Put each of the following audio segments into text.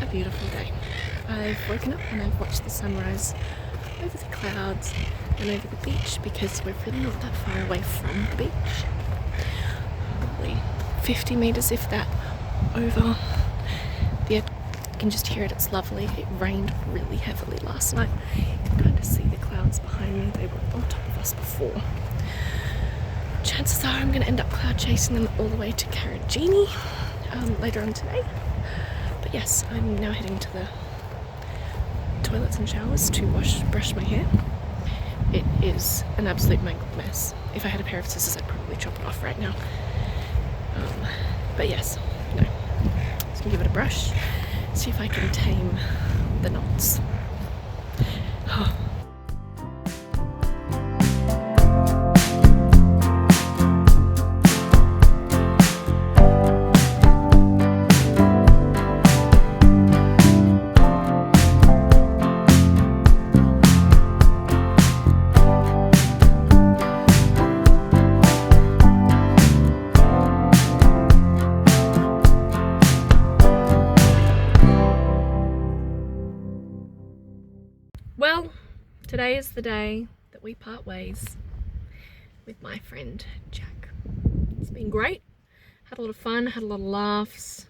a beautiful day. I've woken up and I've watched the sunrise over the clouds and over the beach because we're really not that far away from the beach. Probably 50 metres if that over. You can just hear it, it's lovely. It rained really heavily last night. You can kind of see the clouds behind me. They were on top of us before. Chances are I'm going to end up cloud chasing them all the way to Karijini later on today. But yes, I'm now heading to the toilets and showers to brush my hair. It is an absolute mangled mess. If I had a pair of scissors, I'd probably chop it off right now. But yes, no. Just gonna give it a brush, see if I can tame the knots. Oh. Well, today is the day that we part ways with my friend Jack. It's been great, had a lot of fun, had a lot of laughs.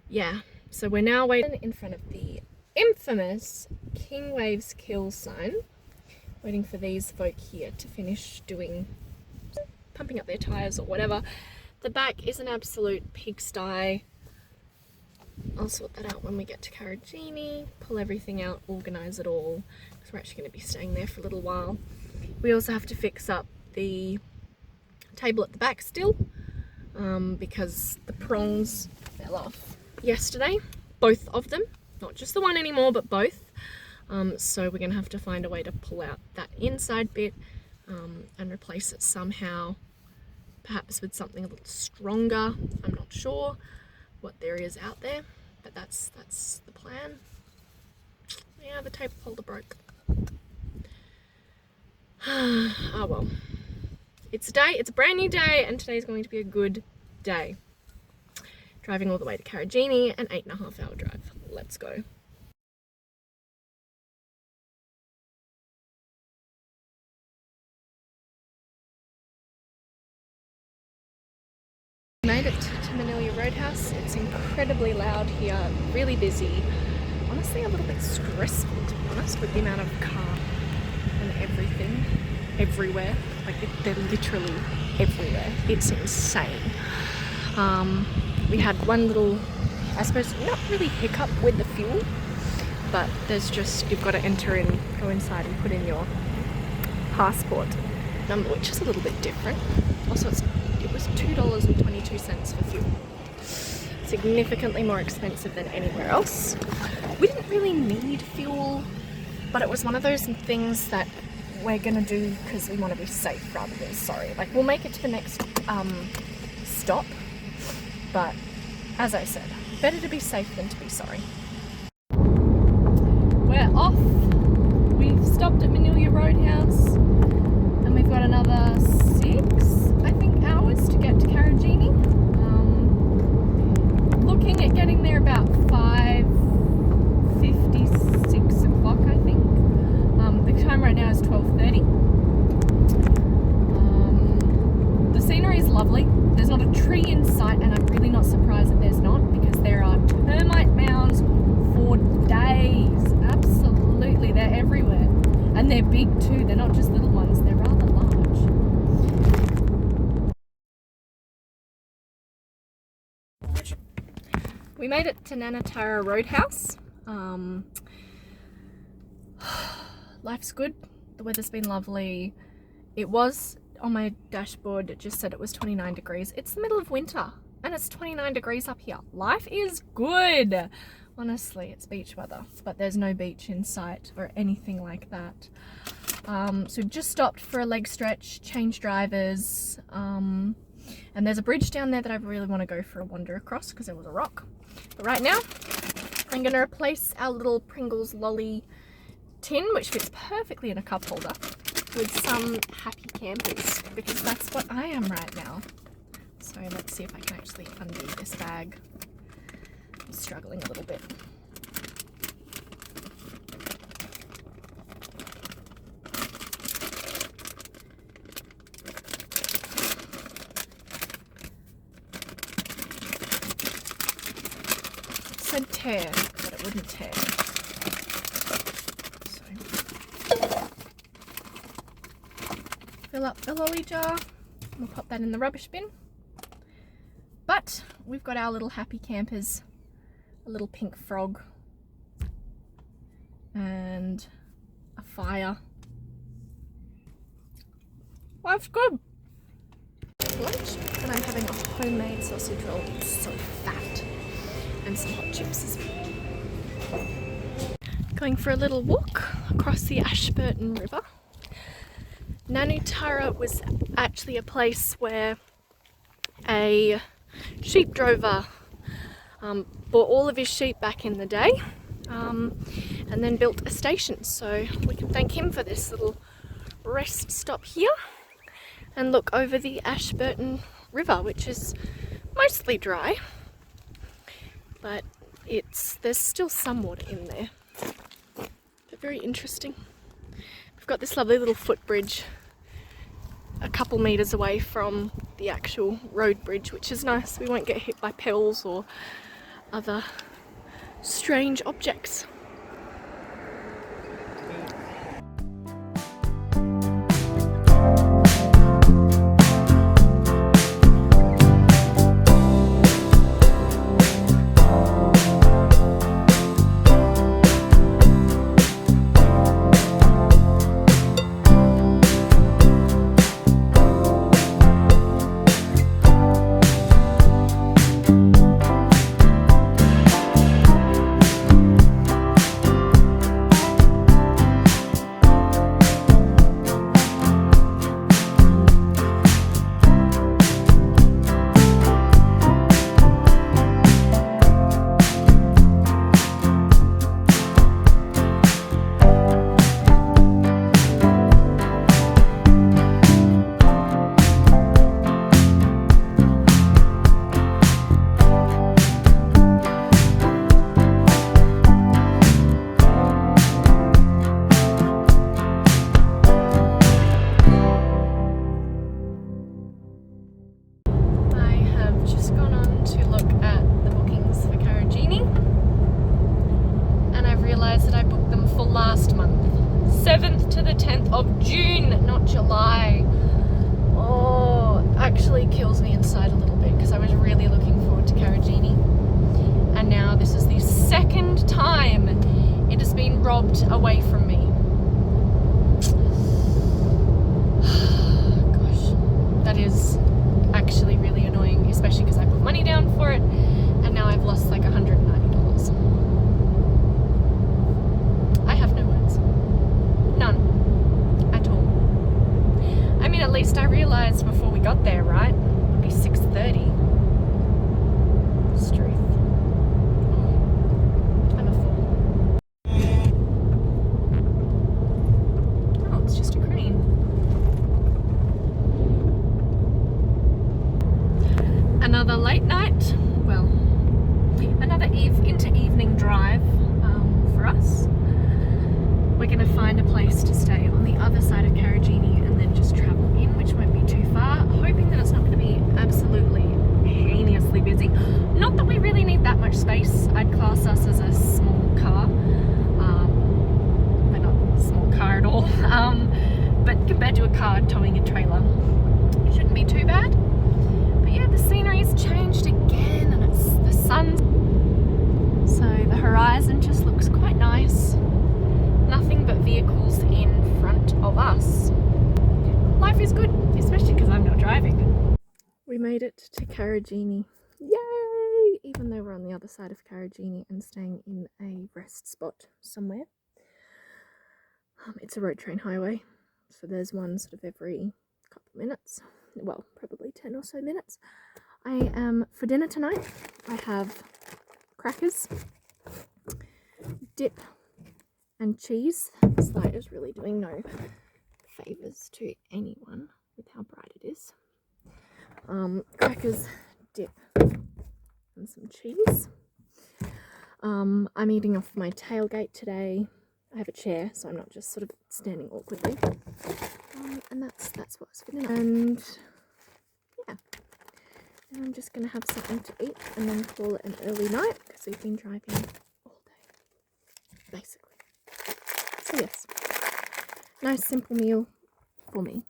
Yeah, so we're now waiting in front of the infamous King Waves Kill sign, waiting for these folk here to finish pumping up their tyres or whatever. The back is an absolute pigsty. I'll sort that out when we get to Karijini, pull everything out, organise it all, because we're actually going to be staying there for a little while. We also have to fix up the table at the back still, because the prongs fell off yesterday, both of them, not just the one anymore, but both. So we're going to have to find a way to pull out that inside bit and replace it somehow, perhaps with something a little stronger. I'm not sure what there is out there, but that's the plan. Yeah, the table holder broke. Oh well, it's a brand new day, and today's going to be a good day. Driving all the way to Karijini, an 8.5 hour drive. Let's go. Made it to Manila Roadhouse. It's incredibly loud here, really busy. Honestly, a little bit stressful, to be honest, with the amount of car and everything everywhere. Like, they're literally everywhere. It's insane. We had one little, I suppose, not really hiccup with the fuel, but there's just, you've got to go inside and put in your passport number, which is a little bit different. Also, it was $2.22 for fuel. Significantly more expensive than anywhere else. We didn't really need fuel, but it was one of those things that we're gonna do because we want to be safe rather than sorry. Like, we'll make it to the next stop, but as I said, better to be safe than to be sorry. We're off. We've stopped at Manila Roadhouse, and we've got another 6, I think, hours to get to Karijini. Looking at getting there about 5:56 o'clock, I think. The time right now is 12:30. The scenery is lovely. There's not a tree in sight, and I'm really not surprised that there's not, because there are termite mounds for days. Absolutely, they're everywhere. And they're big too, they're not just little ones, they're rather large. We made it to Nanatara Roadhouse. Life's good, the weather's been lovely. It was, on my dashboard, it just said it was 29 degrees. It's the middle of winter and it's 29 degrees up here. Life is good. Honestly, it's beach weather, but there's no beach in sight or anything like that. So just stopped for a leg stretch, change drivers, and there's a bridge down there that I really want to go for a wander across because there was a rock. But right now, I'm going to replace our little Pringles lolly tin, which fits perfectly in a cup holder, with some happy campers, because that's what I am right now. So let's see if I can actually undo this bag. struggling a little bit. It said tear, but it wouldn't tear. So, fill up the lolly jar. We'll pop that in the rubbish bin. But we've got our little happy campers, a little pink frog and a fire. Life's good. Lunch, and I'm having a homemade sausage roll. It's so fat, and some hot chips as well. Going for a little walk across the Ashburton River. Nanutara was actually a place where a sheep drover bought all of his sheep back in the day, and then built a station, so we can thank him for this little rest stop here and look over the Ashburton River, which is mostly dry, but there's still some water in there, but very interesting. We've got this lovely little footbridge a couple meters away from the actual road bridge, which is nice. We won't get hit by pebbles or other strange objects. Last month, 7th to the 10th of June, not July. Oh, actually kills me inside a little bit because I was really looking forward to Karijini, and now this is the second time it has been robbed away from me. Gosh, that is actually really annoying, especially because I put money down for it and now I've lost like $190. None at all. I mean, at least I realised before we got there, right? It would be 6:30. Struth. I'm a fool. Oh, it's just a crane. Another late night. Well, another into evening drive for us. We're going to find a place to stay on the other side of Karijini and then just travel in, which won't be too far, hoping that it's not going to be absolutely heinously busy. Not that we really need that much space. I'd class us as a small car. We're not a small car at all. But compared to a car towing a trailer, it shouldn't be too bad. But yeah, the scenery's changed again and it's the sun. So the horizon just looks quite nice. Nothing but vehicles in front of us. Life is good, especially because I'm not driving. We made it to Karijini. Yay! Even though we're on the other side of Karijini and staying in a rest spot somewhere. It's a road train highway, so there's one sort of every couple of minutes. Well, probably 10 or so minutes. For dinner tonight, I have crackers, dip, and cheese. This light is really doing no favours to anyone with how bright it is. Crackers, dip, and some cheese. I'm eating off my tailgate today. I have a chair, so I'm not just sort of standing awkwardly. And that's what's for dinner. And yeah, and I'm just gonna have something to eat and then call it an early night because we've been driving all day, basically. So yes, nice simple meal for me.